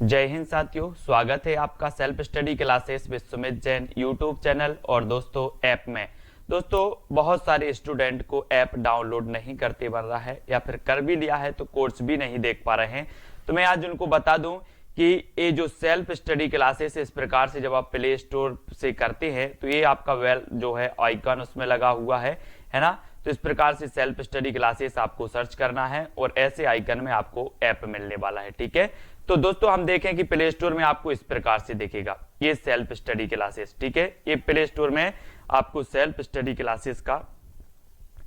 जय हिंद साथियों, स्वागत है आपका self study classes with Sumit Jain YouTube channel और दोस्तों ऐप में। दोस्तों बहुत सारे स्टूडेंट को ऐप डाउनलोड नहीं करते बन रहा है या फिर कर भी लिया है तो कोर्स भी नहीं देख पा रहे हैं। तो मैं आज उनको बता दूं कि ये जो सेल्फ स्टडी क्लासेस इस प्रकार से जब आप प्ले स्टोर से करते हैं तो ये आपका जो है आइकन उसमें लगा हुआ है ना। तो इस प्रकार से सेल्फ स्टडी क्लासेस आपको सर्च करना है और ऐसे आइकन में आपको ऐप मिलने वाला है। ठीक है, तो दोस्तों हम देखें कि प्ले स्टोर में आपको इस प्रकार से दिखेगा ये सेल्फ स्टडी क्लासेस। ठीक है, ये प्ले स्टोर में आपको सेल्फ स्टडी क्लासेस का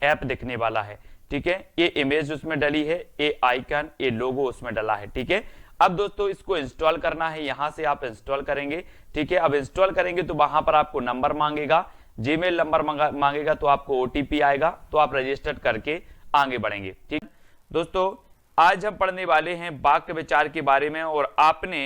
ऐप दिखने वाला है। ठीक है, ये इमेज उसमें डली है, ये आइकन, ये लोगो उसमें डला है। ठीक है, अब दोस्तों इसको इंस्टॉल करना है, यहां से आप इंस्टॉल करेंगे। ठीक है, अब इंस्टॉल करेंगे तो वहां पर आपको नंबर मांगेगा, जीमेल नंबर मांगेगा, तो आपको ओटीपी आएगा, तो आप रजिस्टर करके आगे बढ़ेंगे। ठीक दोस्तों, आज हम पढ़ने वाले हैं वाक्य विचार के बारे में और आपने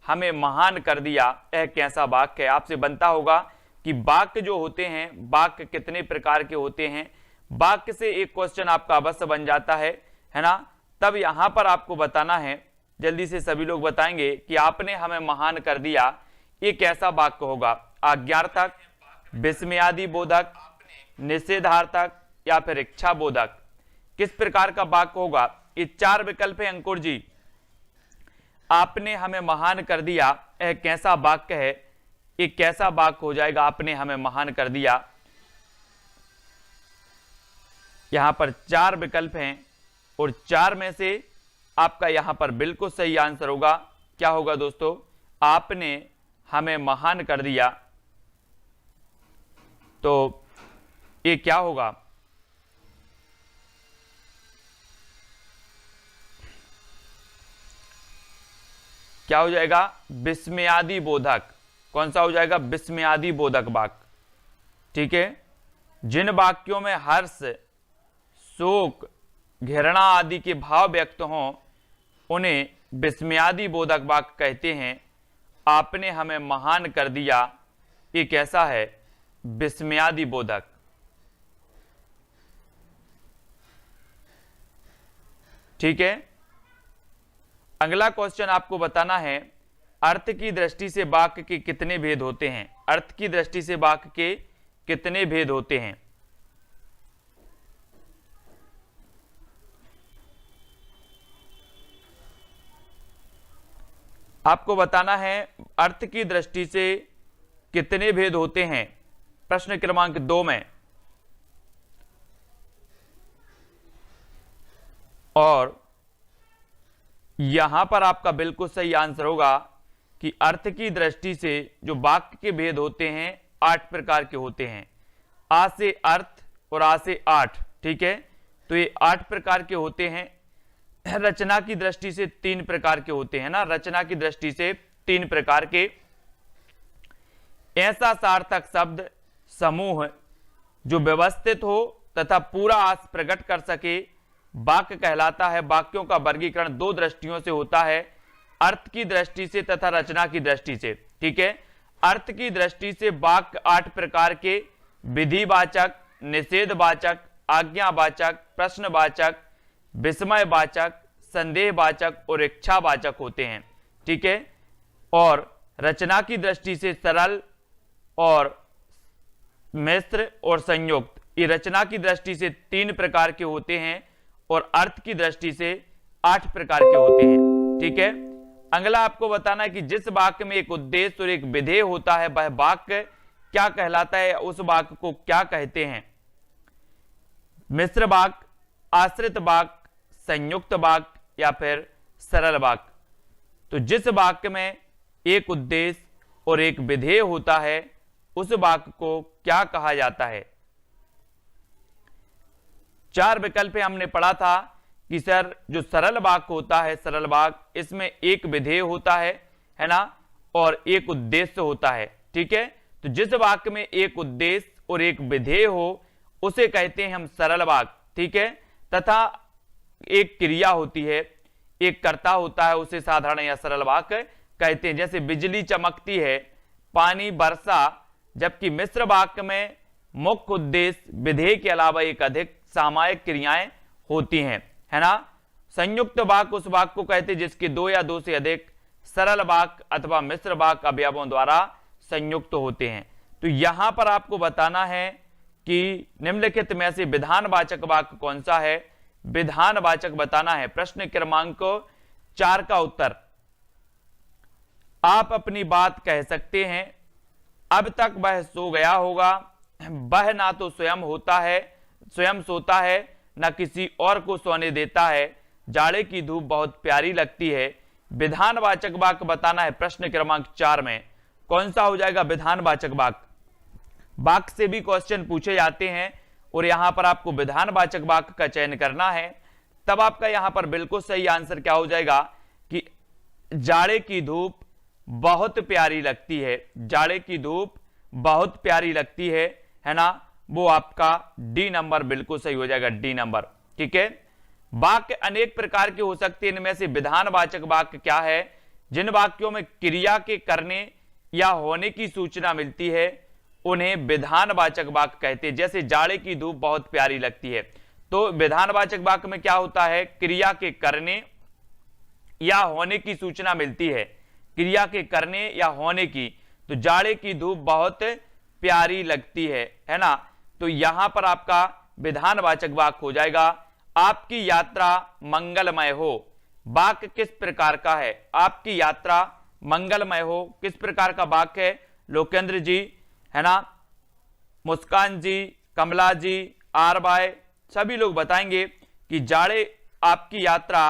हमें महान कर दिया यह कैसा वाक्य है। आपसे बनता होगा कि वाक्य जो होते हैं, वाक्य कितने प्रकार के होते हैं। वाक्य से एक क्वेश्चन आपका अवश्य बन जाता है ना। तब यहां पर आपको बताना है, जल्दी से सभी लोग बताएंगे कि आपने हमें महान कर दिया ये कैसा वाक्य होगा। आज्ञार्थक, विस्मयादि बोधक, निषेधार्थक या फिर इच्छा बोधक, किस प्रकार का वाक्य होगा। ये चार विकल्प है अंकुर जी। आपने हमें महान कर दिया यह कैसा वाक्य है, ये कैसा वाक्य हो जाएगा। आपने हमें महान कर दिया, यहां पर चार विकल्प हैं और चार में से आपका यहां पर बिल्कुल सही आंसर होगा। क्या होगा दोस्तों, आपने हमें महान कर दिया, तो ये क्या होगा। क्या हो जाएगा, विस्मयादि बोधक। कौन सा हो जाएगा, विस्मयादि बोधक वाक्य। ठीक है, जिन वाक्यों में हर्ष, शोक, घृणा आदि के भाव व्यक्त हों उन्हें विस्मयादि बोधक वाक्य कहते हैं। आपने हमें महान कर दिया ये कैसा है, विस्मयादि बोधक। ठीक है, अगला क्वेश्चन आपको बताना है अर्थ की दृष्टि से वाक्य के कितने भेद होते हैं। अर्थ की दृष्टि से वाक्य के कितने भेद होते हैं। आपको बताना है अर्थ की दृष्टि से कितने भेद होते हैं, प्रश्न क्रमांक 2 में। और यहां पर आपका बिल्कुल सही आंसर होगा कि अर्थ की दृष्टि से जो वाक्य के भेद होते हैं 8 प्रकार के होते हैं। आ से अर्थ और आ से 8। ठीक है, तो ये 8 प्रकार के होते हैं। रचना की दृष्टि से 3 प्रकार के होते हैं ना, रचना की दृष्टि से 3 प्रकार के। ऐसा सार्थक शब्द समूह जो व्यवस्थित हो तथा पूरा आस प्रकट कर सके वाक्य कहलाता है। वाक्यों का वर्गीकरण 2 दृष्टियों से होता है, अर्थ की दृष्टि से तथा रचना की दृष्टि से। ठीक है, अर्थ की दृष्टि से वाक्य 8 प्रकार के विधिवाचक, निषेधवाचक, आज्ञावाचक, प्रश्नवाचक, विस्मयवाचक, संदेहवाचक और इच्छावाचक होते हैं। ठीक है, और रचना की दृष्टि से सरल और मिश्र और संयुक्त, ये रचना की दृष्टि से 3 प्रकार के होते हैं और अर्थ की दृष्टि से 8 प्रकार के होते हैं। ठीक है, अगला आपको बताना है कि जिस वाक्य में एक उद्देश्य और एक विधेय होता है वह वाक्य क्या कहलाता है, उस वाक्य को क्या कहते हैं। मिश्र वाक्य, आश्रित वाक्य, संयुक्त वाक्य या फिर सरल वाक्य। तो जिस वाक्य में एक उद्देश्य और एक विधेय होता है उस वाक्य को क्या कहा जाता है। 4 विकल्प हमने पढ़ा था कि सर जो सरल वाक्य होता है, सरल वाक्य, इसमें एक विधेय होता है ना, और एक उद्देश्य होता है। ठीक है, तो जिस वाक्य में एक उद्देश्य और एक विधेय हो उसे कहते हैं हम सरल वाक्य। ठीक है, तथा एक क्रिया होती है, एक कर्ता होता है, उसे साधारण या सरल वाक्य कहते हैं। जैसे बिजली चमकती है, पानी बरसा, जबकि मिश्र वाक्य में मुख्य उद्देश्य विधेय के अलावा एक अधिक सामायिक क्रियाएं होती हैं, है ना। संयुक्त वाक्य उस वाक्य को कहते हैं जिसके 2 या 2 से अधिक सरल वाक्य अथवा मिश्र वाक्य अवयवों द्वारा संयुक्त होते हैं। तो यहां पर आपको बताना है कि निम्नलिखित में से विधानवाचक वाक्य कौन सा है, विधानवाचक बताना है। प्रश्न क्रमांक 4 का उत्तर, आप अपनी बात कह सकते हैं। अब तक वह सो गया होगा, वह ना तो स्वयं सोता है न किसी और को सोने देता है, जाड़े की धूप बहुत प्यारी लगती है। विधानवाचक वाक्य बताना है। प्रश्न क्रमांक 4 में कौन सा हो जाएगा विधानवाचक वाक्य। वाक्य से भी क्वेश्चन पूछे जाते हैं और यहां पर आपको विधानवाचक वाक्य का चयन करना है, तब आपका यहां पर बिल्कुल सही आंसर क्या हो जाएगा कि जाड़े की धूप बहुत प्यारी लगती है, जाड़े की धूप बहुत प्यारी लगती है ना, वो आपका डी नंबर बिल्कुल सही हो जाएगा, डी नंबर। ठीक है, वाक्य अनेक प्रकार के हो सकते हैं। इनमें से विधानवाचक वाक्य क्या है, जिन वाक्यों में क्रिया के करने या होने की सूचना मिलती है उन्हें विधानवाचक वाक्य कहते हैं। जैसे जाड़े की धूप बहुत प्यारी लगती है, तो विधानवाचक वाक्य में क्या होता है, क्रिया के करने या होने की सूचना मिलती है, क्रिया के करने या होने की। तो जाड़े की धूप बहुत प्यारी लगती है ना। तो यहां पर आपका विधानवाचक वाक्य हो जाएगा आपकी यात्रा मंगलमय हो। वाक्य किस प्रकार का है, आपकी यात्रा मंगलमय हो, किस प्रकार का वाक्य है, लोकेंद्र जी है ना, मुस्कान जी, कमला जी, आर बाय, सभी लोग बताएंगे कि जाड़े आपकी यात्रा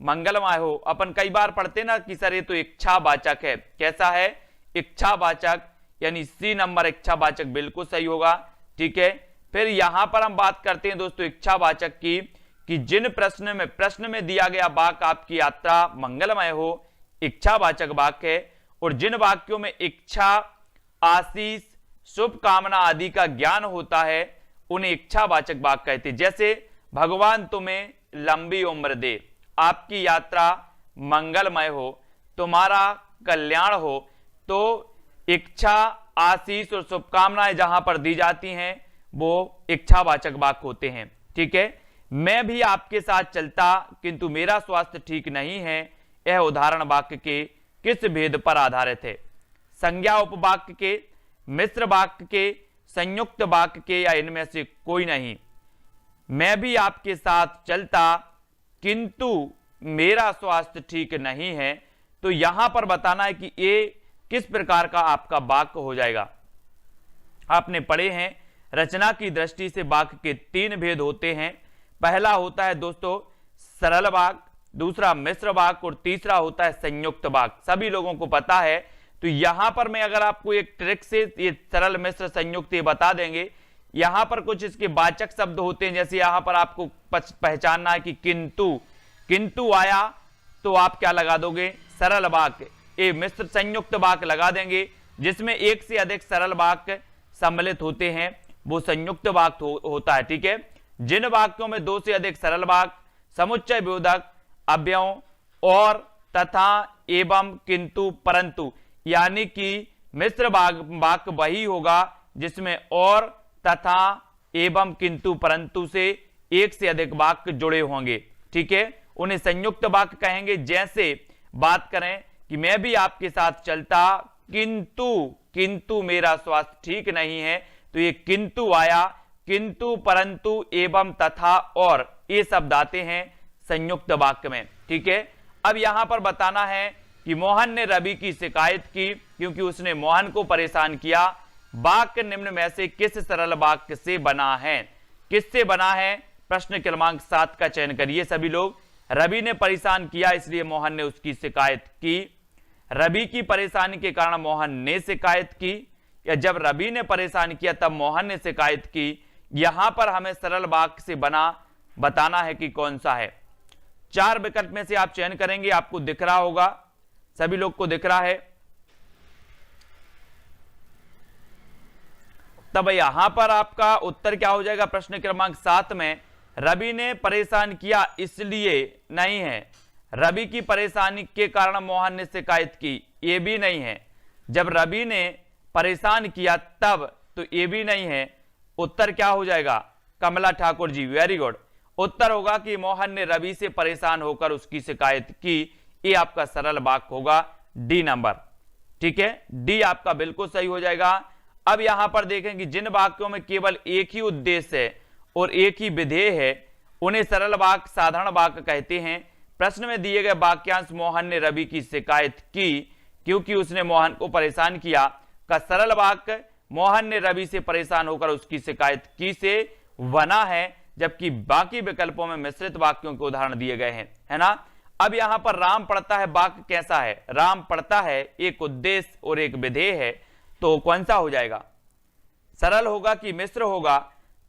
मंगलमय हो। अपन कई बार पढ़ते ना कि सर ये तो इच्छावाचक है, कैसा है, इच्छावाचक, यानी सी नंबर इच्छावाचक बिल्कुल सही होगा। ठीक है, फिर यहां पर हम बात करते हैं दोस्तों इच्छावाचक की, कि जिन प्रश्न में दिया गया वाक्य आपकी यात्रा मंगलमय हो, इच्छावाचक वाक्य है, और जिन वाक्यों में इच्छा, आशीष, शुभकामना आदि का ज्ञान होता है उन्हें इच्छावाचक वाक्य कहते हैं। जैसे भगवान तुम्हें लंबी उम्र दे, आपकी यात्रा मंगलमय हो, तुम्हारा कल्याण हो। तो इच्छा, आशीष और शुभकामनाएं जहां पर दी जाती हैं वो इच्छावाचक वाक्य होते हैं। ठीक है, मैं भी आपके साथ चलता किंतु मेरा स्वास्थ्य ठीक नहीं है, यह उदाहरण वाक्य के किस भेद पर आधारित है, संज्ञा उपवाक्य के, मिश्र वाक्य के, संयुक्त वाक्य के, या इनमें से कोई नहीं। मैं भी आपके साथ चलता किंतु मेरा स्वास्थ्य ठीक नहीं है, तो यहां पर बताना है कि ये किस प्रकार का आपका वाक्य हो जाएगा। आपने पढ़े हैं रचना की दृष्टि से वाक्य के 3 भेद होते हैं। पहला होता है दोस्तों सरल वाक्य, दूसरा मिश्र वाक्य और तीसरा होता है संयुक्त वाक्य, सभी लोगों को पता है। तो यहां पर मैं अगर आपको एक ट्रिक से ये सरल मिश्र संयुक्त ये बता देंगे, यहां पर कुछ इसके वाचक शब्द होते हैं। जैसे यहां पर आपको पहचानना है कि किंतु आया, तो आप क्या लगा दोगे, सरल वाक्य। ये मिश्र संयुक्त वाक्य लगा देंगे, जिसमें एक से अधिक सरल वाक्य सम्मिलित होते हैं वो संयुक्त वाक्य होता है। ठीक है, जिन वाक्यों में 2 से अधिक सरल वाक्य, समुच्चय बोधक, अव्ययों और, तथा, एवं, किंतु, परंतु, यानी कि मिश्र वाक्य वही होगा जिसमें और, तथा, एवं, किंतु, परंतु से एक से अधिक वाक्य जुड़े होंगे। ठीक है, उन्हें संयुक्त वाक्य कहेंगे। जैसे बात करें कि मैं भी आपके साथ चलता किंतु मेरा स्वास्थ्य ठीक नहीं है, तो ये किंतु आया, किंतु, परंतु, एवं, तथा और, ये शब्द आते हैं संयुक्त वाक्य में। ठीक है, अब यहां पर बताना है कि मोहन ने रवि की शिकायत की क्योंकि उसने मोहन को परेशान किया। वाक्य निम्न में से किस सरल वाक्य से बना है, किससे बना है, प्रश्न क्रमांक 7 का चयन करिए सभी लोग। रवि ने परेशान किया इसलिए मोहन ने उसकी शिकायत की, रवि की परेशानी के कारण मोहन ने शिकायत की, या जब रवि ने परेशान किया तब मोहन ने शिकायत की। यहां पर हमें सरल वाक्य से बना बताना है कि कौन सा है। 4 विकल्प में से आप चयन करेंगे, आपको दिख रहा होगा, सभी लोग को दिख रहा है। तब यहां पर आपका उत्तर क्या हो जाएगा, प्रश्न क्रमांक 7 में रवि ने परेशान किया इसलिए नहीं है, रवि की परेशानी के कारण मोहन ने शिकायत की, ये भी नहीं है। जब रवि ने परेशान किया तब, तो ये भी नहीं है। उत्तर क्या हो जाएगा, कमला ठाकुर जी, वेरी गुड। उत्तर होगा कि मोहन ने रवि से परेशान होकर उसकी शिकायत की, ये आपका सरल वाक्य होगा, डी नंबर, ठीक है, डी आपका बिल्कुल सही हो जाएगा। अब यहां पर देखें कि जिन वाक्यों में केवल एक ही उद्देश्य है और एक ही विधेय है उन्हें सरल वाक्य, साधारण वाक्य कहते हैं। प्रश्न में दिए गए वाक्यांश मोहन ने रवि की शिकायत की क्योंकि उसने मोहन को परेशान किया का सरल वाक्य मोहन ने रवि से परेशान होकर उसकी शिकायत की से बना है, जबकि बाकी विकल्पों में मिश्रित वाक्यों के उदाहरण दिए गए हैं, है ना। अब यहां पर राम पढ़ता है वाक्य कैसा है, राम पढ़ता है एक उद्देश्य और एक विधेय है, तो कौन सा हो जाएगा, सरल होगा कि मिश्र होगा,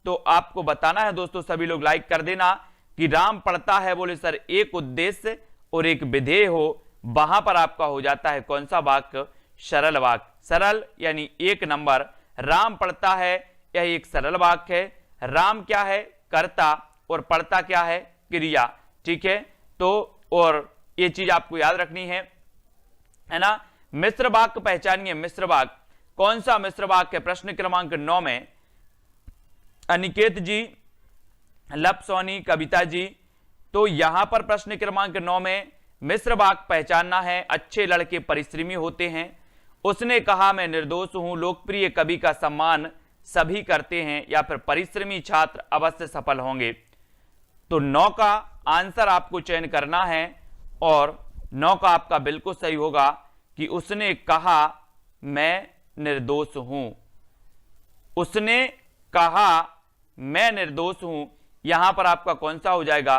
तो आपको बताना है दोस्तों। सभी लोग लाइक कर देना कि राम पढ़ता है बोले सर एक उद्देश्य और एक विधेय हो, वहां पर आपका हो जाता है कौन सा वाक्य, सरल वाक्य। सरल यानी एक नंबर, राम पढ़ता है यह एक सरल वाक्य है। राम क्या है, कर्ता, और पढ़ता क्या है, क्रिया, ठीक है। तो और ये चीज आपको याद रखनी है ना। मिश्र वाक्य पहचानिए, मिश्र वाक्य कौन सा मिश्र वाक्य है, प्रश्न क्रमांक 9 में अनिकेत जी, लप सोनी, कविता जी। तो यहां पर प्रश्न क्रमांक 9 में मिश्र वाक्य पहचानना है। अच्छे लड़के परिश्रमी होते हैं, उसने कहा मैं निर्दोष हूं, लोकप्रिय कवि का सम्मान सभी करते हैं, या फिर परिश्रमी छात्र अवश्य सफल होंगे। तो 9 का आंसर आपको चयन करना है और 9 का आपका बिल्कुल सही होगा कि उसने कहा मैं निर्दोष हूं, उसने कहा मैं निर्दोष हूं। यहां पर आपका कौन सा हो जाएगा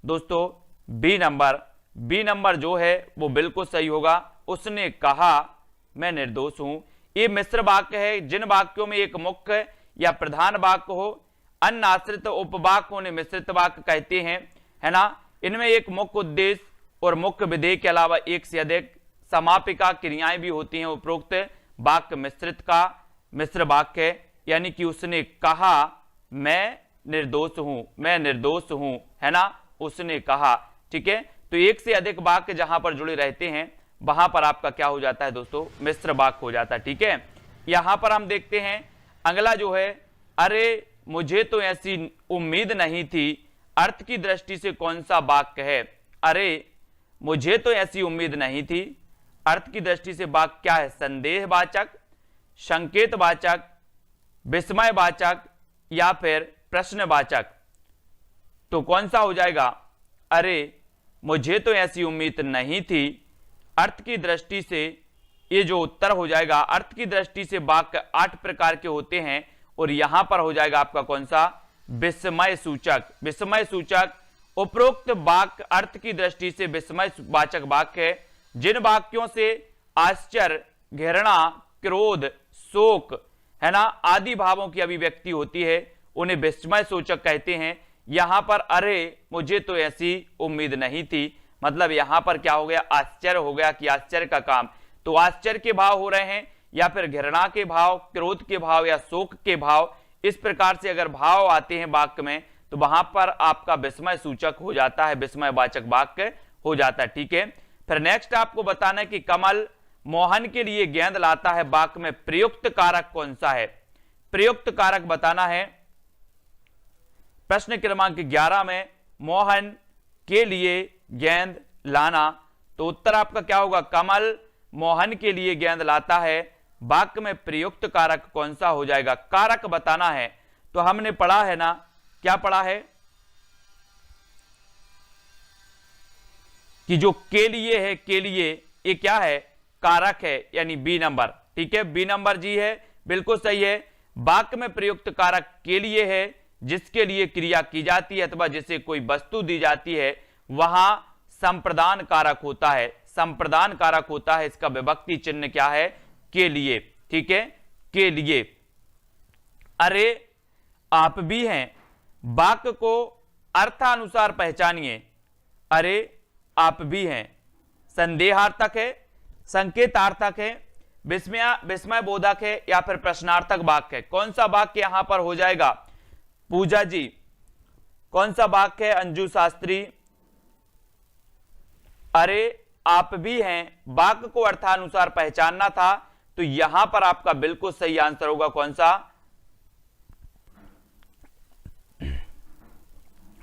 दोस्तों, बी नंबर। बी नंबर जो है वो बिल्कुल सही होगा, उसने कहा मैं निर्दोष हूं। ये मिश्र वाक्य है। जिन वाक्यों में एक मुख्य या प्रधान वाक्य हो, अन्य आश्रित उपवाक्यों ने मिश्रित वाक्य कहते हैं, है ना। इनमें एक मुख्य उद्देश्य और मुख्य विधेय के अलावा एक से अधिक समापिका क्रियाएं भी होती हैं। उपरोक्त वाक्य मिश्रित का मिश्र वाक्य है, यानी कि उसने कहा मैं निर्दोष हूं, मैं निर्दोष हूं, है ना, उसने कहा, ठीक है। तो एक से अधिक वाक्य जहां पर जुड़े रहते हैं वहां पर आपका क्या हो जाता है दोस्तों, मिश्र वाक्य हो जाता है, ठीक है। यहां पर हम देखते हैं अगला जो है, अरे मुझे तो ऐसी उम्मीद नहीं थी, अर्थ की दृष्टि से कौन सा वाक्य है। अरे मुझे तो ऐसी उम्मीद नहीं थी, अर्थ की दृष्टि से वाक्य क्या है, संदेहवाचक, संकेतवाचक, विस्मयवाचक या फिर प्रश्नवाचक। तो कौन सा हो जाएगा, अरे मुझे तो ऐसी उम्मीद नहीं थी, अर्थ की दृष्टि से ये जो उत्तर हो जाएगा। अर्थ की दृष्टि से वाक्य 8 प्रकार के होते हैं और यहां पर हो जाएगा आपका कौन सा, विस्मय सूचक। विस्मय सूचक उपरोक्त वाक्य अर्थ की दृष्टि से विस्मय वाचक वाक्य है। जिन वाक्यों से आश्चर्य, घृणा, क्रोध, शोक, है ना, आदि भावों की अभिव्यक्ति होती है उन्हें विस्मय सूचक कहते हैं। यहां पर अरे मुझे तो ऐसी उम्मीद नहीं थी, मतलब यहां पर क्या हो गया, आश्चर्य हो गया कि आश्चर्य का काम, तो आश्चर्य के भाव हो रहे हैं या फिर घृणा के भाव, क्रोध के भाव या शोक के भाव। इस प्रकार से अगर भाव आते हैं वाक्य में तो वहां पर आपका विस्मय सूचक हो जाता है, विस्मयवाचक वाक्य हो जाता है, ठीक है। फिर नेक्स्ट आपको बताना है कि कमल मोहन के लिए गेंद लाता है, वाक्य में प्रयुक्त कारक कौन सा है, प्रयुक्त कारक बताना है। प्रश्न क्रमांक 11 में मोहन के लिए गेंद लाना, तो उत्तर आपका क्या होगा, कमल मोहन के लिए गेंद लाता है, वाक्य में प्रयुक्त कारक कौन सा हो जाएगा, कारक बताना है। तो हमने पढ़ा है ना, क्या पढ़ा है कि जो के लिए है, के लिए ये क्या है, कारक है, यानी बी नंबर, ठीक है, बी नंबर जी है, बिल्कुल सही है। वाक्य में प्रयुक्त कारक के लिए है, जिसके लिए क्रिया की जाती है अथवा जिसे कोई वस्तु दी जाती है, वहां संप्रदान कारक होता है, संप्रदान कारक होता है। इसका विभक्ति चिन्ह क्या है, के लिए, ठीक है, के लिए। अरे आप भी हैं, वाक्य को अर्थानुसार पहचानिए। अरे आप भी हैं संदेहार्थक है, संकेतार्थक है, विस्मय बोधक है या फिर प्रश्नार्थक वाक्य है। कौन सा वाक्य यहां पर हो जाएगा, पूजा जी कौन सा वाक्य है, अंजू शास्त्री। अरे आप भी हैं, वाक्य को अर्थानुसार पहचानना था, तो यहां पर आपका बिल्कुल सही आंसर होगा कौन सा,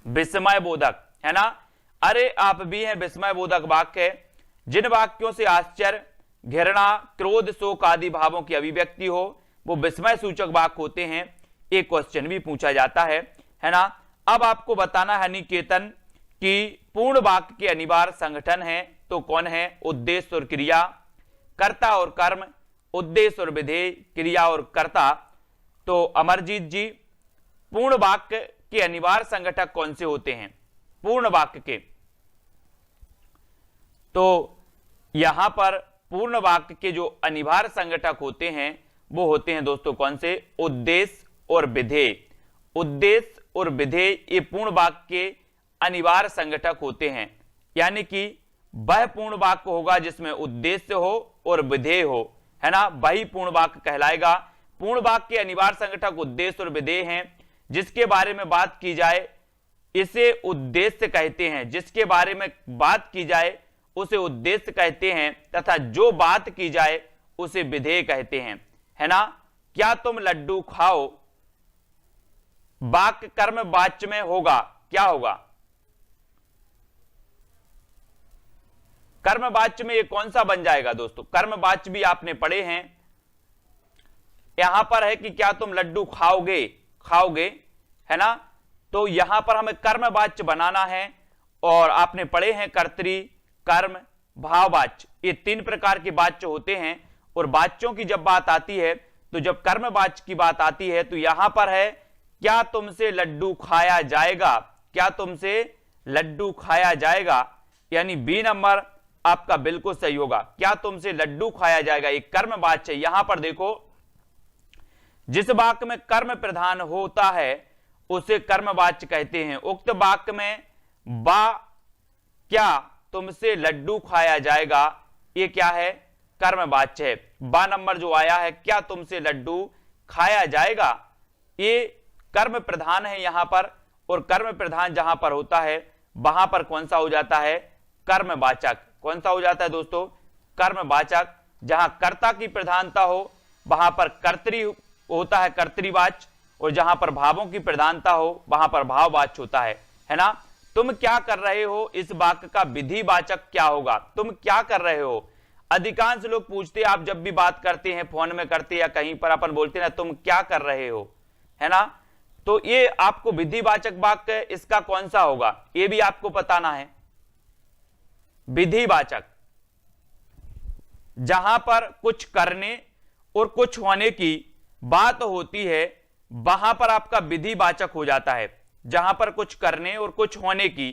विस्मय बोधक, है ना। अरे आप भी हैं विस्मय बोधक वाक्य है। जिन वाक्यों से आश्चर्य, घृणा, क्रोध, शोक आदि भावों की अभिव्यक्ति हो वो विस्मय सूचक वाक्य होते हैं। एक क्वेश्चन भी पूछा जाता है ना। अब आपको बताना है निकेतन कि पूर्ण वाक्य के अनिवार्य संगठन है तो कौन है? उद्देश्य और क्रिया, कर्ता और कर्म, उद्देश्य और विधेय, क्रिया और कर्ता। तो अमरजीत जी, पूर्ण वाक्य के अनिवार्य संगठक कौन से होते हैं पूर्ण वाक्य के? तो यहां पर पूर्ण वाक्य के जो अनिवार्य संगठक होते हैं वो होते हैं दोस्तों कौन से? उद्देश्य और विधेय। उद्देश्य और विधेय ये पूर्ण वाक्य के अनिवार्य संगठक होते हैं, यानी कि वह पूर्ण वाक्य होगा जिसमें उद्देश्य हो और विधेय हो, है ना, वही पूर्ण वाक्य कहलाएगा। पूर्ण वाक्य के अनिवार्य संगठक उद्देश्य और विधेय हैं। जिसके बारे में बात की जाए इसे उद्देश्य कहते हैं, जिसके बारे में बात की जाए उसे उद्देश्य कहते हैं, तथा जो बात की जाए उसे विधेय कहते हैं, है ना। क्या तुम लड्डू खाओ वाक्य कर्म वाच्य में होगा, क्या होगा? कर्म वाच्य में ये कौन सा बन जाएगा दोस्तों? कर्म वाच्य भी आपने पढ़े हैं। यहां पर है कि क्या तुम लड्डू खाओगे, खाओगे, है ना। तो यहां पर हमें कर्म वाच्य बनाना है और आपने पढ़े हैं कर्तरी, कर्म, भाववाच्य, ये 3 प्रकार के वाच्य होते हैं। और वाच्यों की जब बात आती है तो जब कर्म वाच्य की बात आती है तो यहां पर है क्या तुमसे लड्डू खाया जाएगा, क्या तुमसे लड्डू खाया जाएगा, यानी बी नंबर आपका बिल्कुल सही होगा। क्या तुमसे लड्डू खाया जाएगा, एक कर्म वाच्य। यहां पर देखो जिस वाक्य में कर्म प्रधान होता है उसे कर्म वाच्य कहते हैं। उक्त वाक्य में बा क्या तुमसे लड्डू खाया जाएगा, ये क्या है? कर्म वाच्य है। बा नंबर जो आया है क्या तुमसे लड्डू खाया जाएगा, ये कर्म प्रधान है यहां पर। और कर्म प्रधान जहां पर होता है वहां पर कौन सा हो जाता है? कर्मवाचक। कौन सा हो जाता है दोस्तों? कर्मवाचक। जहां कर्ता की प्रधानता हो वहां पर कर्तरी होता है, कर्तरीवाच्य। और जहां पर भावों की प्रधानता हो वहां पर भाववाच्य होता है ना। तुम क्या कर रहे हो, इस वाक्य का विधिवाचक क्या होगा? तुम क्या कर रहे हो? अधिकांश लोग पूछते हैं, आप जब भी बात करते हैं फोन में करते हैं या कहीं पर अपन बोलते हैं ना तुम क्या कर रहे हो, है ना। तो ये आपको विधिवाचक वाक्य इसका कौन सा होगा ये भी आपको बताना है। विधिवाचक जहां पर कुछ करने और कुछ होने की बात होती है वहां पर आपका विधिवाचक हो जाता है। जहां पर कुछ करने और कुछ होने की,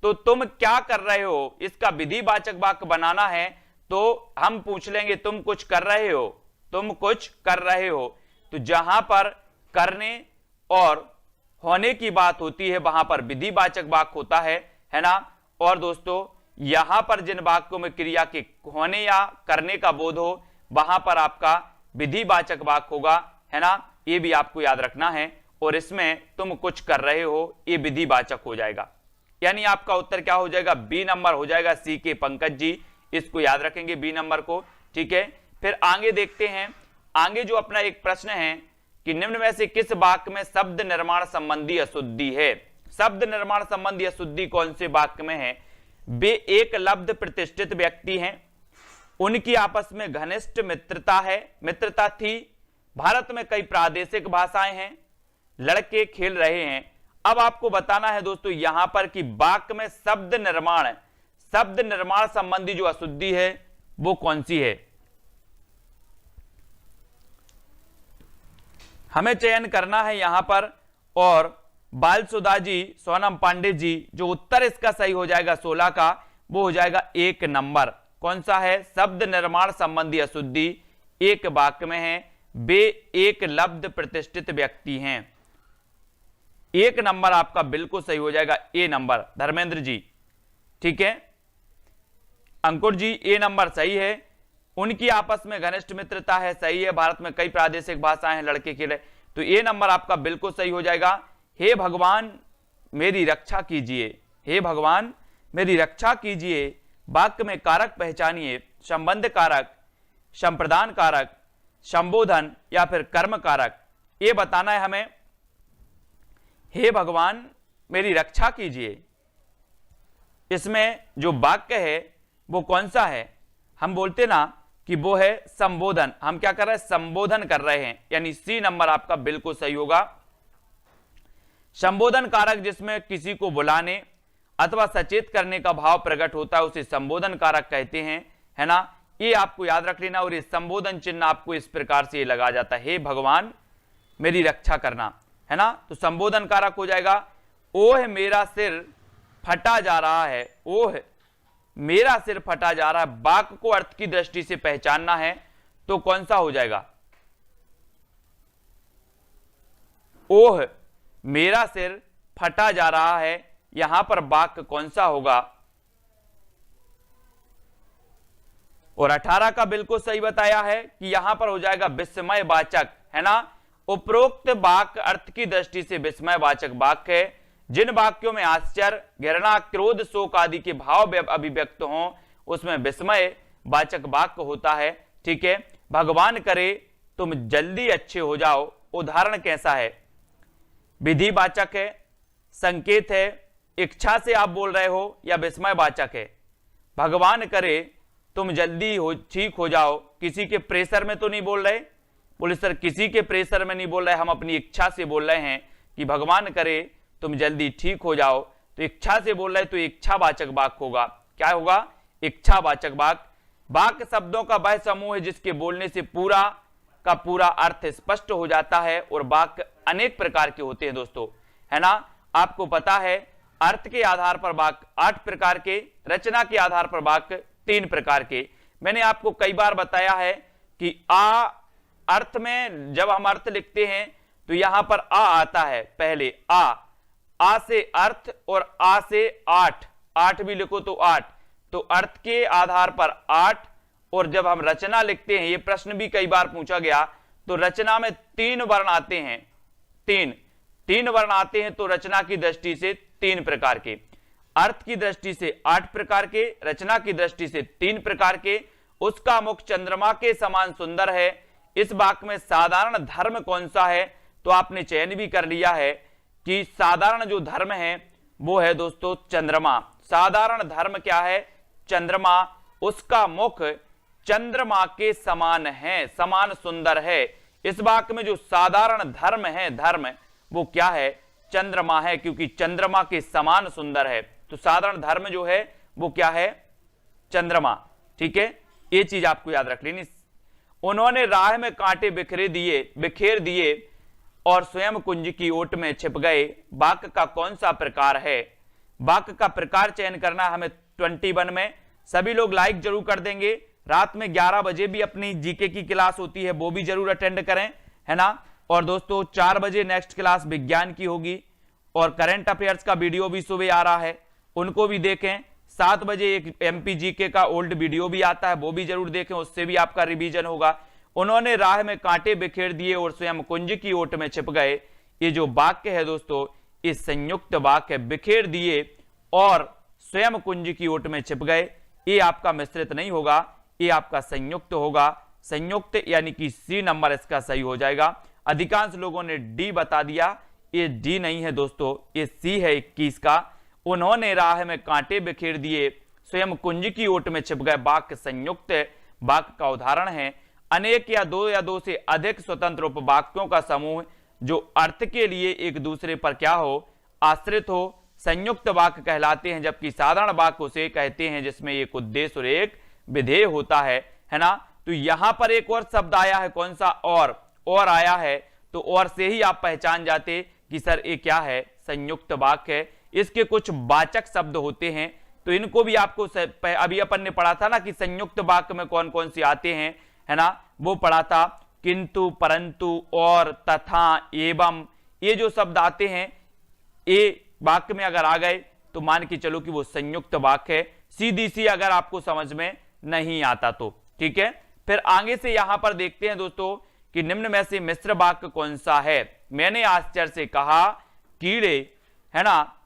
तो तुम क्या कर रहे हो इसका विधिवाचक वाक्य बनाना है। तो हम पूछ लेंगे तुम कुछ कर रहे हो, तुम कुछ कर रहे हो। तो जहां पर करने और होने की बात होती है वहां पर विधिवाचक वाक्य होता है ना। और दोस्तों यहां पर जिन वाक्यों में क्रिया के होने या करने का बोध हो वहां पर आपका विधिवाचक वाक्य होगा, है ना। ये भी आपको याद रखना है। और इसमें तुम कुछ कर रहे हो ये विधिवाचक हो जाएगा, यानी आपका उत्तर क्या हो जाएगा? बी नंबर हो जाएगा। सी के पंकज जी इसको याद रखेंगे बी नंबर को, ठीक है। फिर आगे देखते हैं, आगे जो अपना एक प्रश्न है कि निम्न में से किस वाक्य में शब्द निर्माण संबंधी अशुद्धि है? शब्द निर्माण संबंधी अशुद्धि कौन से वाक्य में है? वे एक लब्ध प्रतिष्ठित व्यक्ति हैं, उनकी आपस में घनिष्ठ मित्रता थी, भारत में कई प्रादेशिक भाषाएं हैं, लड़के खेल रहे हैं। अब आपको बताना है दोस्तों यहां पर कि वाक्य में शब्द निर्माण संबंधी जो अशुद्धि है वो कौन सी है? हमें चयन करना है यहां पर। और बालसुधा जी, सोनम पांडे जी, जो उत्तर इसका सही हो जाएगा 16 का वो हो जाएगा 1 नंबर। कौन सा है? शब्द निर्माण संबंधी अशुद्धि एक वाक्य में है, वे एक लब्ध प्रतिष्ठित व्यक्ति हैं। 1 नंबर आपका बिल्कुल सही हो जाएगा, ए नंबर। धर्मेंद्र जी, ठीक है। अंकुर जी, ए नंबर सही है। उनकी आपस में घनिष्ठ मित्रता है, सही है। भारत में कई प्रादेशिक भाषाएं हैं, लड़के खेले, तो ए नंबर आपका बिल्कुल सही हो जाएगा। हे भगवान मेरी रक्षा कीजिए, हे भगवान मेरी रक्षा कीजिए वाक्य में कारक पहचानिए, संबंध कारक, संप्रदान कारक, संबोधन या फिर कर्म कारक, ये बताना है हमें। हे भगवान मेरी रक्षा कीजिए, इसमें जो वाक्य है वो कौन सा है? हम बोलते ना कि वो है संबोधन। हम क्या कर रहे हैं? संबोधन कर रहे हैं, यानी सी नंबर आपका बिल्कुल सही होगा। संबोधन कारक जिसमें किसी को बुलाने अथवा सचेत करने का भाव प्रकट होता है उसे संबोधन कारक कहते हैं, है ना। ये आपको याद रख लेना। और ये संबोधन चिन्ह आपको इस प्रकार से लगा जाता है, हे भगवान मेरी रक्षा करना, है ना। तो संबोधन कारक हो जाएगा ओह मेरा सिर फटा जा रहा है, ओह मेरा सिर फटा जा रहा है। वाक्य को अर्थ की दृष्टि से पहचानना है तो कौन सा हो जाएगा? ओह मेरा सिर फटा जा रहा है, यहां पर वाक्य कौन सा होगा? और 18 का बिल्कुल सही बताया है कि यहां पर हो जाएगा विस्मयवाचक, है ना। उपरोक्त वाक्य अर्थ की दृष्टि से विस्मयवाचक वाक्य है। जिन वाक्यों में आश्चर्य, घृणा, क्रोध, शोक आदि के भाव अभिव्यक्त हों उसमें विस्मयवाचक वाक्य होता है, ठीक है। भगवान करे तुम जल्दी अच्छे हो जाओ, उदाहरण कैसा है? विधिवाचक है, संकेत है, इच्छा से आप बोल रहे हो या विस्मयवाचक है? भगवान करे तुम जल्दी ठीक हो जाओ, किसी के प्रेशर में तो नहीं बोल रहे। बोले सर किसी के प्रेशर में नहीं बोल रहे, हम अपनी इच्छा से बोल रहे हैं कि भगवान करे तुम जल्दी ठीक हो जाओ। तो इच्छा से बोल रहे तो इच्छावाचक वाक्य होगा। क्या होगा? इच्छावाचक वाक्य। वाक्य शब्दों का वह समूह है जिसके बोलने से पूरा का पूरा अर्थ स्पष्ट हो जाता है। और वाक्य अनेक प्रकार के होते हैं दोस्तों, है ना। आपको पता है अर्थ के आधार पर वाक्य 8 प्रकार के, रचना के आधार पर वाक्य 3 प्रकार के। मैंने आपको कई बार बताया है कि आ अर्थ में जब हम अर्थ लिखते हैं तो यहां पर आ आता है पहले, आ से अर्थ और आ से 8 भी लिखो तो 8, तो अर्थ के आधार पर 8। और जब हम रचना लिखते हैं, ये प्रश्न भी कई बार पूछा गया, तो रचना में 3 वर्ण आते हैं, 3 वर्ण आते हैं। तो रचना की दृष्टि से 3 प्रकार के, अर्थ की दृष्टि से 8 प्रकार के, रचना की दृष्टि से 3 प्रकार के। उसका मुख चंद्रमा के समान सुंदर है। इस वाक्य में साधारण धर्म कौन सा है? तो आपने चयन भी कर लिया है कि साधारण जो धर्म है वो है दोस्तों चंद्रमा। साधारण धर्म क्या है? चंद्रमा। उसका मुख चंद्रमा के समान है, समान सुंदर है। इस वाक्य में जो साधारण धर्म है, धर्म वो क्या है? चंद्रमा है, क्योंकि चंद्रमा के समान सुंदर है। तो साधारण धर्म जो है वो क्या है? चंद्रमा, ठीक है। ये चीज आपको याद रख लेनी। उन्होंने राह में कांटे बिखेर दिए और स्वयं कुंज की ओट में छिप गए। वाक्य का कौन सा प्रकार है? वाक्य का प्रकार चयन करना हमें 21 में। सभी लोग लाइक जरूर कर देंगे। रात में 11 बजे भी अपनी जीके की क्लास होती है, वो भी जरूर अटेंड करें, है ना। और दोस्तों 4 बजे नेक्स्ट क्लास विज्ञान की होगी और करंट अफेयर्स का वीडियो भी सुबह आ रहा है, उनको भी देखें। 7 बजे एक एमपी जीके का ओल्ड वीडियो भी आता है, वो भी जरूर देखें, उससे भी आपका रिवीजन होगा। उन्होंने राह में कांटे बिखेर दिए और स्वयं कुंज की ओट में छिप गए। ये जो वाक्य है दोस्तों, इस संयुक्त वाक्य बिखेर दिए और स्वयं कुंज की ओट में छिप गए, ये आपका मिश्रित नहीं होगा, ये आपका संयुक्त होगा। संयुक्त यानी कि सी नंबर इसका सही हो जाएगा। अधिकांश लोगों ने डी बता दिया, ये डी नहीं है दोस्तों, ये सी है 21 का। उन्होंने राह में कांटे बिखेर दिए, स्वयं कुंज की ओट में छिप गए। वाक्य संयुक्त वाक्य का उदाहरण है। अनेक या दो से अधिक स्वतंत्र उपवाक्यों का समूह जो अर्थ के लिए एक दूसरे पर क्या हो? आश्रित हो, संयुक्त वाक्य कहलाते हैं। जबकि साधारण वाक्य उसे कहते हैं जिसमें एक उद्देश्य और एक विधेय होता है ना। तो यहां पर एक और शब्द आया है, कौन सा? और आया है, तो और से ही आप पहचान जाते कि सर ये क्या है? संयुक्त वाक्य है। इसके कुछ वाचक शब्द होते हैं, तो इनको भी आपको अभी अपन ने पढ़ा था ना कि संयुक्त वाक्य में कौन कौन से आते हैं, है ना, वो पढ़ा था। किंतु, परंतु, और, तथा, एवं, ये जो शब्द आते हैं, ये वाक्य में अगर आ गए तो मान के चलो कि वो संयुक्त वाक्य है। सीधी सी अगर आपको समझ में नहीं आता तो ठीक है। फिर आगे से यहां पर देखते हैं दोस्तों कि निम्न में से मिश्र वाक्य कौन सा है? मैंने आश्चर्य से कहा, कीड़े, है ना,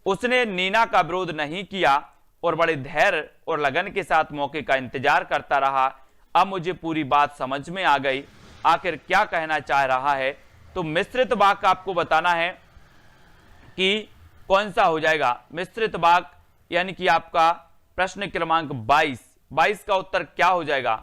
उसने नीना का विरोध नहीं किया और बड़े धैर्य और लगन के साथ मौके का इंतजार करता रहा। अब मुझे पूरी बात समझ में आ गई, आखिर क्या कहना चाह रहा है। तो मिश्रित वाक्य आपको बताना है कि कौन सा हो जाएगा। मिश्रित वाक्य यानी कि आपका प्रश्न क्रमांक 22 का उत्तर क्या हो जाएगा?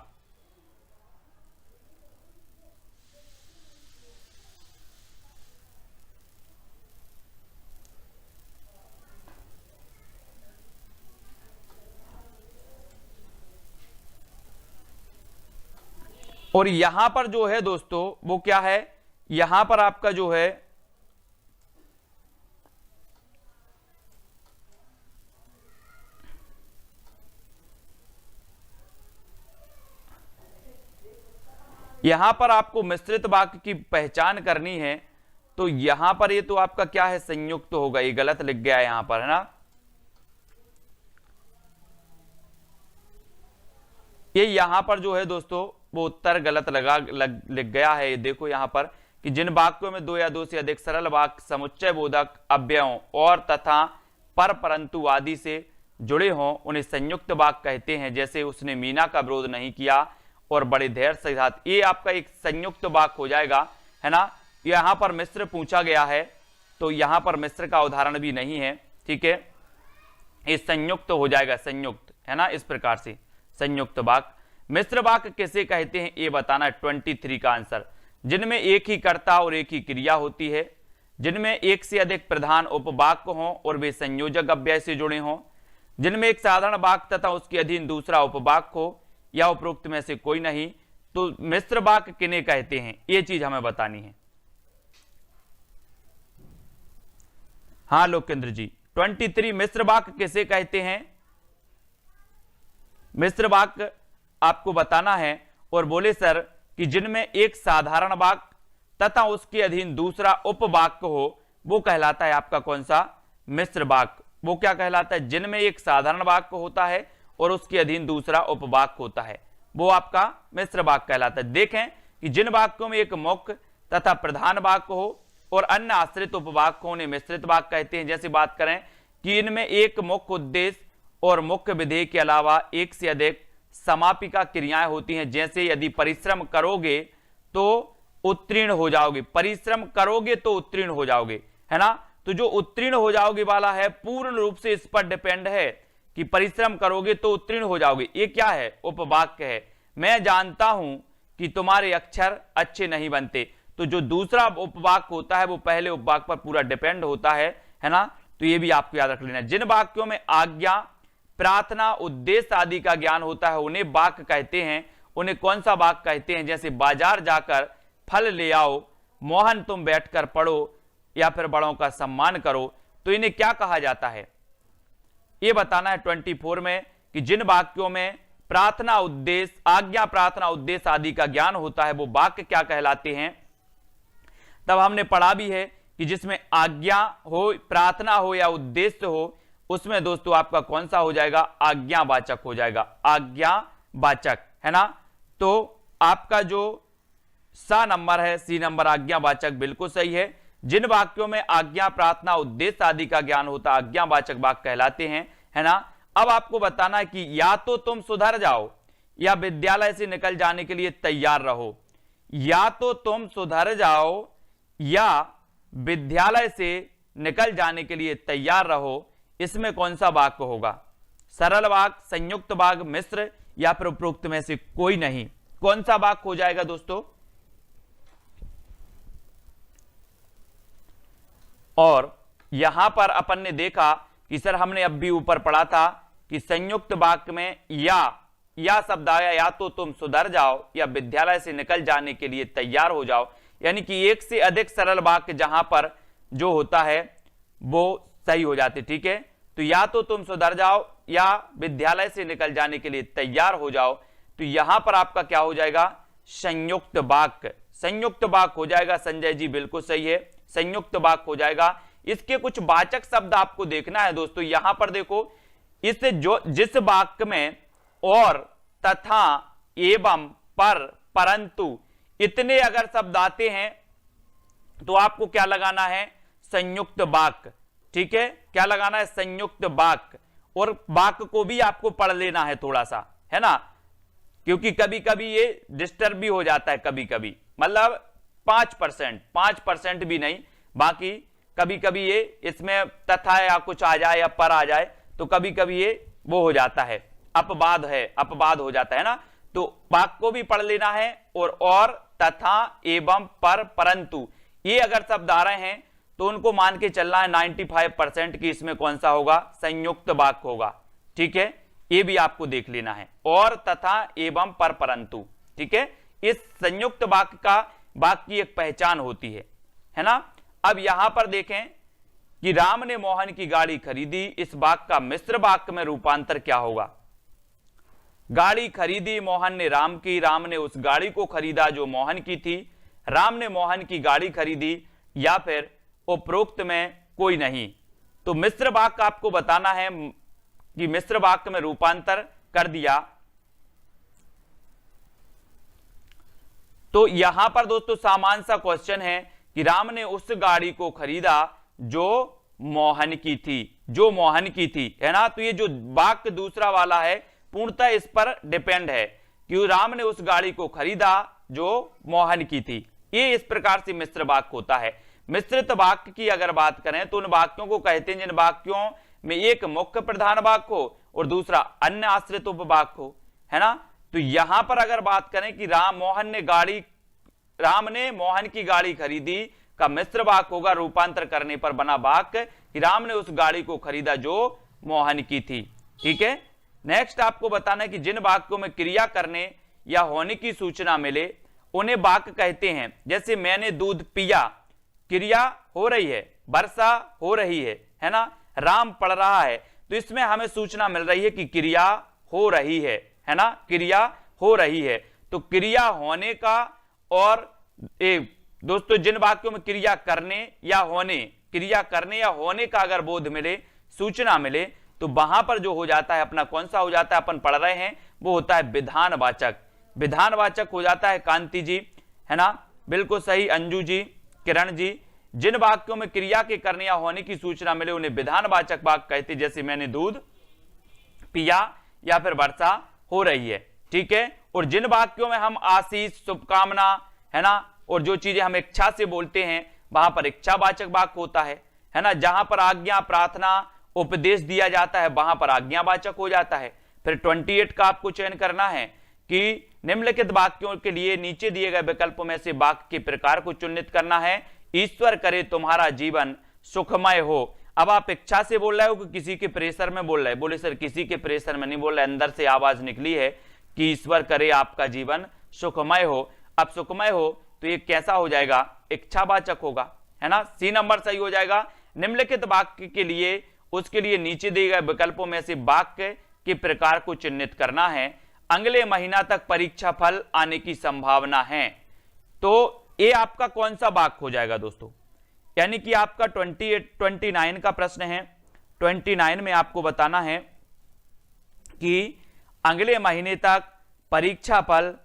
और यहां पर जो है दोस्तों वो क्या है, यहां पर आपका जो है यहां पर आपको मिश्रित वाक्य की पहचान करनी है। तो यहां पर ये तो आपका क्या है, संयुक्त होगा, ये गलत लिख गया है यहां पर, है ना। ये यहां पर जो है दोस्तों वो उत्तर गलत लिख गया है। ये देखो यहां पर कि जिन वाक्यों में दो या दो से अधिक सरल वाक्य समुच्चय बोधक अव्ययों और तथा पर परंतु आदि से जुड़े हों उन्हें संयुक्त वाक्य कहते हैं। जैसे उसने मीना का विरोध नहीं किया और बड़े धैर्य से साथ, ये आपका एक संयुक्त वाक्य हो जाएगा, है ना। यहां पर मिश्र पूछा गया है तो यहां पर मिश्र का उदाहरण भी नहीं है, ठीक है। ये संयुक्त हो जाएगा, संयुक्त, है ना। इस प्रकार से संयुक्त वाक्य। मिश्र वाक्य किसे कहते हैं ये बताना है 23 का आंसर। जिनमें एक ही कर्ता और एक ही क्रिया होती है, जिनमें एक से अधिक प्रधान उपवाक्य हों और वे संयोजक अव्यय से जुड़े हों, जिनमें एक साधारण वाक्य तथा उसके अधीन दूसरा उपवाक्य हो या उपरोक्त में से कोई नहीं। तो मिश्र वाक्य किन्हें कहते हैं ये चीज हमें बतानी है। हाँ लोकेंद्र जी, 23 मिश्र वाक्य किसे कहते हैं? मिश्र वाक्य आपको बताना है। और बोले सर कि जिनमें एक साधारण वाक्य तथा उसके अधीन दूसरा उपवाक्य हो वो कहलाता है आपका कौन सा? मिश्र वाक्य। वो क्या कहलाता है? जिनमें एक साधारण वाक्य होता है और उसके अधीन दूसरा उपवाक्य होता है, वो आपका मिश्र वाक्य कहलाता है। देखें कि जिन वाक्यों में एक मुख्य तथा प्रधान वाक्य हो और अन्य आश्रित उपवाक्य हो उन्हें मिश्रित वाक्य कहते हैं। जैसे बात करें कि इनमें एक मुख्य उद्देश्य और मुख्य विधेय के अलावा एक से अधिक समापिका क्रियाएं होती हैं। जैसे यदि परिश्रम करोगे तो उत्तीर्ण हो जाओगे, परिश्रम करोगे तो उत्तीर्ण हो जाओगे, है ना। तो जो उत्तीर्ण हो जाओगे वाला है पूर्ण रूप से इस पर डिपेंड है कि परिश्रम करोगे तो उत्तीर्ण हो जाओगे। ये क्या है? उपवाक्य है। मैं जानता हूं कि तुम्हारे अक्षर अच्छे नहीं बनते, तो जो दूसरा उपवाक्य होता है वो पहले उपवाक्य पर पूरा डिपेंड होता है ना। तो ये भी आपको याद रख लेना। जिन वाक्यों में आज्ञा, प्रार्थना, उद्देश्य आदि का ज्ञान होता है उन्हें वाक्य कहते हैं। उन्हें कौन सा वाक्य कहते हैं? जैसे बाजार जाकर फल ले आओ, मोहन तुम बैठकर पढ़ो, या फिर बड़ों का सम्मान करो। तो इन्हें क्या कहा जाता है ये बताना है 24 में कि जिन वाक्यों में प्रार्थना, उद्देश्य, आज्ञा, प्रार्थना, उद्देश्य आदि का ज्ञान होता है वो वाक्य क्या कहलाते हैं। तब हमने पढ़ा भी है कि जिसमें आज्ञा हो, प्रार्थना हो या उद्देश्य हो उसमें दोस्तों आपका कौन सा हो जाएगा? आज्ञावाचक हो जाएगा, आज्ञावाचक, है ना। तो आपका जो सा नंबर है, सी नंबर, आज्ञावाचक, बिल्कुल सही है। जिन वाक्यों में आज्ञा, प्रार्थना, उद्देश्य आदि का ज्ञान होता है आज्ञावाचक वाक्य कहलाते हैं, है ना। अब आपको बताना है कि या तो तुम सुधर जाओ या विद्यालय से निकल जाने के लिए तैयार रहो। या तो तुम सुधर जाओ या विद्यालय से निकल जाने के लिए तैयार रहो, इसमें कौन सा वाक्य होगा? सरल वाक्य, संयुक्त वाक्य, मिश्र, या फिर उपरोक्त में से कोई नहीं? कौन सा वाक्य हो जाएगा दोस्तों? और यहां पर अपन ने देखा कि सर हमने अब भी ऊपर पढ़ा था कि संयुक्त वाक्य में या शब्द आया, या तो तुम सुधर जाओ या विद्यालय से निकल जाने के लिए तैयार हो जाओ। यानी कि एक से अधिक सरल वाक्य जहां पर जो होता है वो सही हो जाते, ठीक है। तो या तो तुम सुधर जाओ या विद्यालय से निकल जाने के लिए तैयार हो जाओ। तो यहां पर आपका क्या हो जाएगा? संयुक्त वाक्य, संयुक्त वाक्य हो जाएगा। संजय जी बिल्कुल सही है, संयुक्त वाक्य हो जाएगा। इसके कुछ वाचक शब्द आपको देखना है दोस्तों। यहां पर देखो, इस जो जिस वाक्य में और, तथा, एवं, पर, परंतु इतने अगर शब्द आते हैं तो आपको क्या लगाना है? संयुक्त वाक्य, ठीक है। क्या लगाना है? संयुक्त वाक्य। और वाक्य को भी आपको पढ़ लेना है थोड़ा सा, है ना, क्योंकि कभी कभी ये डिस्टर्ब भी हो जाता है, कभी कभी मतलब 5% भी नहीं, बाकी कभी कभी ये इसमें तथा या कुछ आ जाए या पर आ जाए तो कभी कभी ये वो हो जाता है अपवाद, है अपवाद हो जाता है ना। तो वाक्य को भी पढ़ लेना है, और तथा, एवं, पर, परंतु, ये अगर शब्द आ रहे हैं तो उनको मान के चलना है 95% की इसमें कौन सा होगा, संयुक्त वाक्य होगा। ठीक है, ये भी आपको देख लेना है, और, तथा, एवं, पर, परंतु। ठीक है, इस संयुक्त वाक्य की एक पहचान होती है ना। अब यहां पर देखें कि राम ने मोहन की गाड़ी खरीदी, इस वाक्य का मिश्र वाक्य में रूपांतर क्या होगा। गाड़ी खरीदी मोहन ने राम की, राम ने उस गाड़ी को खरीदा जो मोहन की थी, राम ने मोहन की गाड़ी खरीदी, या फिर उपरोक्त में कोई नहीं। तो मिश्र वाक्य आपको बताना है कि मिश्र वाक्य में रूपांतर कर दिया। तो यहां पर दोस्तों सामान्य सा क्वेश्चन है कि राम ने उस गाड़ी को खरीदा जो मोहन की थी, जो मोहन की थी, है ना। तो ये जो वाक्य दूसरा वाला है पूर्णतः इस पर डिपेंड है कि राम ने उस गाड़ी को खरीदा जो मोहन की थी। ये इस प्रकार से मिश्र वाक्य होता है। मिश्रित वाक्य की अगर बात करें तो उन वाक्यों को कहते हैं जिन वाक्यों में एक मुख्य प्रधान वाक्य हो और दूसरा अन्य आश्रित उपवाक्य हो, है ना। तो यहां पर अगर बात करें कि राम ने मोहन की गाड़ी खरीदी का मिश्र वाक्य होगा रूपांतर करने पर बना वाक्य कि राम ने उस गाड़ी को खरीदा जो मोहन की थी। ठीक है, नेक्स्ट आपको बताना है कि जिन वाक्यों में क्रिया करने या होने की सूचना मिले उन्हें वाक्य कहते हैं। जैसे मैंने दूध पिया, क्रिया हो रही है, वर्षा हो रही है ना, राम पढ़ रहा है, तो इसमें हमें सूचना मिल रही है कि क्रिया हो रही है ना, क्रिया हो रही है। तो क्रिया होने का, और दोस्तों जिन वाक्यों में क्रिया करने या होने का अगर बोध मिले, सूचना मिले, तो वहां पर जो हो जाता है अपना कौन सा हो जाता है, अपन पढ़ रहे हैं, वो होता है विधानवाचक। विधानवाचक हो जाता है कांति जी, है ना, बिल्कुल सही, अंजू जी, किरण जी। जिन वाक्यों में क्रिया के करने या होने की सूचना मिले उन्हें विधानवाचक वाक्य कहते, जैसे मैंने दूध पिया या फिर वर्षा हो रही है। ठीक है, और जिन वाक्यों में हम आशीष, शुभकामना, है ना, और जो चीजें हम इच्छा से बोलते हैं वहां पर इच्छावाचक वाक्य होता है ना। जहां पर आज्ञा, प्रार्थना, उपदेश दिया जाता है वहां पर आज्ञावाचक हो जाता है। फिर 28 का आपको चयन करना है कि निम्नलिखित वाक्यों के लिए नीचे दिए गए विकल्पों में से वाक्य के प्रकार को चिन्हित करना है। ईश्वर करे तुम्हारा जीवन सुखमय हो। अब आप इच्छा से बोल रहे हो कि किसी के प्रेशर में बोल रहे हैं? बोले सर किसी के प्रेशर में नहीं बोल रहे, अंदर से आवाज निकली है कि ईश्वर करे आपका जीवन सुखमय हो। अब सुखमय हो तो ये कैसा हो जाएगा, इच्छावाचक होगा, है ना। सी नंबर सही हो जाएगा। निम्नलिखित वाक्य के लिए उसके लिए नीचे दिए गए विकल्पों में से वाक्य के प्रकार को चिन्हित करना है। अगले महीना तक परीक्षा फल आने की संभावना है। तो ये आपका कौन सा वाक्य हो जाएगा दोस्तों, यानी कि आपका 29 का प्रश्न है। 29 में आपको बताना है कि अगले महीने तक परीक्षा फल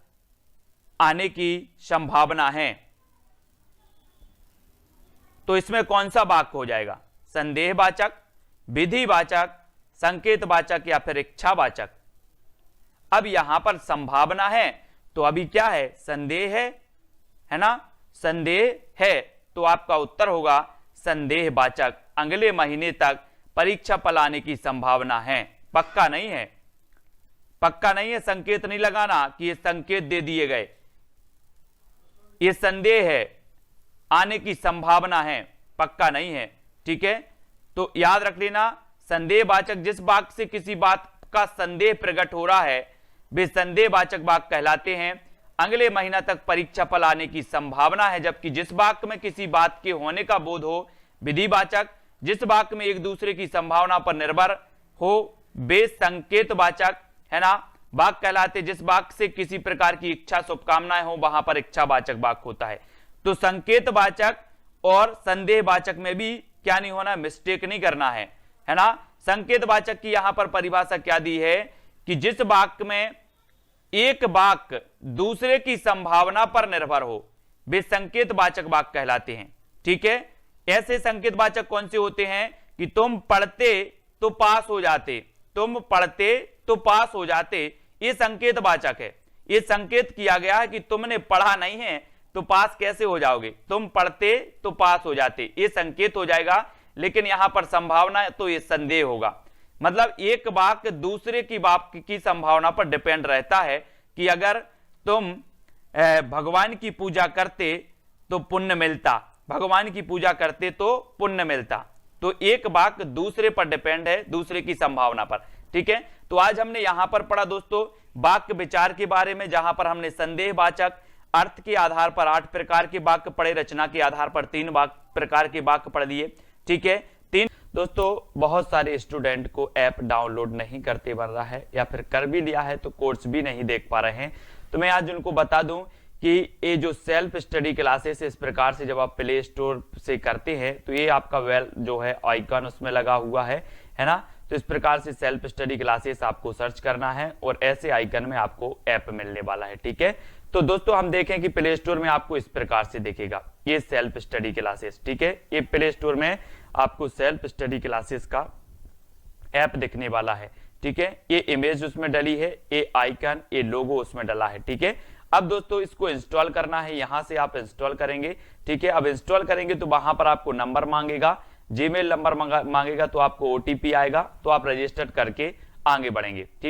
आने की संभावना है। तो इसमें कौन सा वाक्य हो जाएगा, संदेहवाचक, विधिवाचक, संकेतवाचक या फिर इच्छावाचक। अब यहां पर संभावना है तो अभी क्या है, संदेह है ना, संदेह है, तो आपका उत्तर होगा संदेहवाचक। अगले महीने तक परीक्षा फल आने की संभावना है, पक्का नहीं है, पक्का नहीं है। संकेत नहीं लगाना कि ये संकेत दे दिए गए, ये संदेह है, आने की संभावना है, पक्का नहीं है। ठीक है, तो याद रख लेना, संदेहवाचक जिस वाक्य से किसी बात का संदेह प्रकट हो रहा है वे संदेहवाचक वाक्य कहलाते हैं। अगले महीना तक परीक्षा फल आने की संभावना है, जबकि जिस वाक्य में किसी बात के होने का बोध हो, विधिवाचक। जिस वाक्य में एक दूसरे की संभावना पर निर्भर हो वे संकेतवाचक, है ना, वाक्य कहलाते। जिस वाक्य से किसी प्रकार की इच्छा, शुभकामनाएं हो वहां पर इच्छावाचक वाक्य होता है। तो संकेतवाचक और संदेहवाचक में भी क्या नहीं होना, मिस्टेक नहीं करना है ना। संकेतवाचक की यहां पर परिभाषा क्या दी है कि जिस वाक्य में एक वाक्य दूसरे की संभावना पर निर्भर हो वे संकेतवाचक वाक्य कहलाते हैं। ठीक है, ऐसे संकेतवाचक कौन से होते हैं कि तुम पढ़ते तो पास हो जाते, तुम पढ़ते तो पास हो जाते, ये संकेतवाचक है। ये संकेत किया गया है कि तुमने पढ़ा नहीं है तो पास कैसे हो जाओगे, तुम पढ़ते तो पास हो जाते, ये संकेत हो जाएगा। लेकिन यहां पर संभावना तो ये संदेह होगा। मतलब एक वाक्य दूसरे की वाक्य की संभावना पर डिपेंड रहता है कि अगर तुम भगवान की पूजा करते तो पुण्य मिलता, भगवान की पूजा करते तो पुण्य मिलता। तो एक वाक्य दूसरे पर डिपेंड है, दूसरे की संभावना पर। ठीक है, तो आज हमने यहां पर पढ़ा दोस्तों वाक्य विचार के बारे में, जहां पर हमने संदेहवाचक, अर्थ के आधार पर 8 प्रकार के वाक्य पढ़े, रचना के आधार पर 3 प्रकार के वाक्य पढ़ लिए। ठीक है, 3। दोस्तों बहुत सारे स्टूडेंट को ऐप डाउनलोड नहीं करते बन रहा है, या फिर कर भी लिया है तो कोर्स भी नहीं देख पा रहे हैं। तो मैं आज उनको बता दूं कि ये जो सेल्फ स्टडी क्लासेस इस प्रकार से जब आप प्ले स्टोर से करते हैं तो ये आपका वेल जो है आइकन उसमें लगा हुआ है ना। तो इस प्रकार से सेल्फ स्टडी क्लासेस आपको सर्च करना है और ऐसे आइकन में आपको ऐप मिलने वाला है। ठीक है, तो दोस्तों हम देखें कि प्ले स्टोर में आपको इस प्रकार से दिखेगा ये सेल्फ स्टडी क्लासेस। ठीक है, ये प्ले स्टोर में आपको सेल्फ स्टडी क्लासेस का ऐप दिखने वाला है। ठीक है, ये इमेज उसमें डली है, ये आइकन, ये लोगो उसमें डला है। ठीक है, अब दोस्तों इसको इंस्टॉल करना है, यहां से आप इंस्टॉल करेंगे। ठीक है, अब इंस्टॉल करेंगे तो वहां पर आपको नंबर मांगेगा, जीमेल नंबर मांगेगा, तो आपको ओटीपी आएगा, तो आप रजिस्टर करके आगे बढ़ेंगे। ठीक।